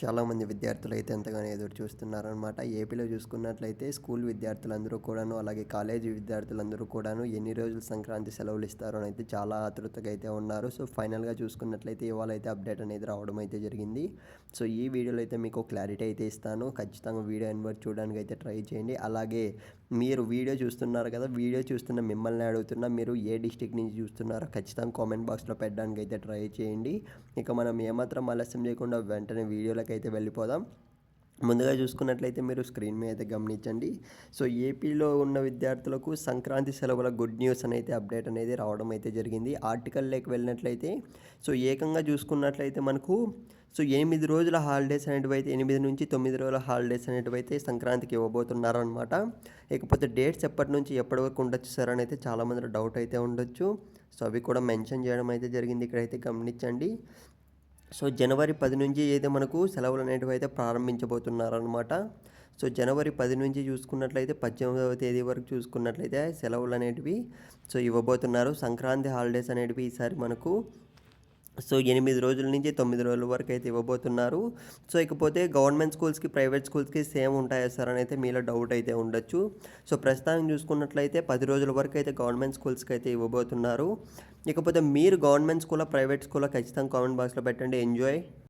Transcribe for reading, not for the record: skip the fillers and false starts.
చాలామంది విద్యార్థులు అయితే ఎంతగానో ఎదురు చూస్తున్నారనమాట. ఏపీలో చూసుకున్నట్లయితే స్కూల్ విద్యార్థులందరూ కూడాను, అలాగే కాలేజీ విద్యార్థులందరూ కూడాను ఎన్ని రోజులు సంక్రాంతి సెలవులు ఇస్తారో అని అయితే చాలా ఆతృతగా అయితే ఉన్నారు. సో, ఫైనల్‌గా చూసుకున్నట్లయితే ఇవాళ అయితే అప్డేట్ అనేది రావడం అయితే జరిగింది. సో, ఈ వీడియోలో అయితే మీకు క్లారిటీ అయితే ఇస్తాను. ఖచ్చితంగా వీడియో ఎండ్ వరకు చూడడానికి అయితే ట్రై చేయండి. అలాగే మీరు వీడియో చూస్తున్నారు కదా! వీడియో చూస్తున్న మిమ్మల్ని అడుగుతున్నా, మీరు ఏ డిస్ట్రిక్ట్ నుంచి చూస్తున్నారో ఖచ్చితంగా కామెంట్ బాక్స్‌లో పెట్టడానికి అయితే ట్రై చేయండి. ఇక మనం ఏమాత్రం ఆలస్యం చేయకుండా వెంటనే వీడియోలకైతే వెళ్ళిపోదాం. ముందుగా చూసుకున్నట్లయితే మీరు స్క్రీన్ మీద అయితే గమనించండి. సో, ఏపీలో ఉన్న విద్యార్థులకు సంక్రాంతి సెలవుల గుడ్ న్యూస్ అనైతే అప్డేట్ అనేది రావడం అయితే జరిగింది. ఆర్టికల్‌లోకి వెళ్ళినట్లయితే సో, ఏకంగా చూసుకున్నట్లయితే మనకు సో, 8 రోజుల హాలిడేస్ అనేటివైతే 8-9 రోజుల హాలిడేస్ అనేటివైతే సంక్రాంతికి ఇవ్వబోతున్నారనమాట. ఇకపోతే డేట్స్ ఎప్పటి నుంచి ఎప్పటి వరకు ఉండొచ్చు సార్ అని అయితే చాలామందిలో డౌట్ అయితే ఉండొచ్చు. సో, అవి కూడా మెన్షన్ చేయడం అయితే జరిగింది. ఇక్కడైతే గమనించండి. సో, జనవరి 10 నుంచి అయితే మనకు సెలవులనేటివి అయితే ప్రారంభించబోతున్నారనమాట. సో, జనవరి 10 నుంచి చూసుకున్నట్లయితే 18వ తేదీ వరకు చూసుకున్నట్లయితే సెలవులనేటివి సో, ఇవ్వబోతున్నారు. సంక్రాంతి హాలిడేస్ అనేటివి ఈసారి మనకు సో, 8 రోజుల నుంచి 9 రోజుల వరకు అయితే ఇవ్వబోతున్నారు. సో, ఇకపోతే గవర్నమెంట్ స్కూల్స్‌కి, ప్రైవేట్ స్కూల్స్‌కి సేమ్ ఉంటాయా సార్ అని అయితే మీలో డౌట్ అయితే ఉండొచ్చు. సో, ప్రస్తుతానికి చూసుకున్నట్లయితే 10 రోజుల వరకు అయితే గవర్నమెంట్ స్కూల్స్‌కి అయితే ఇవ్వబోతున్నారు. ఇకపోతే మీరు గవర్నమెంట్ స్కూలా, ప్రైవేట్ స్కూలా ఖచ్చితంగా కామెంట్ బాక్స్‌లో పెట్టండి. ఎంజాయ్.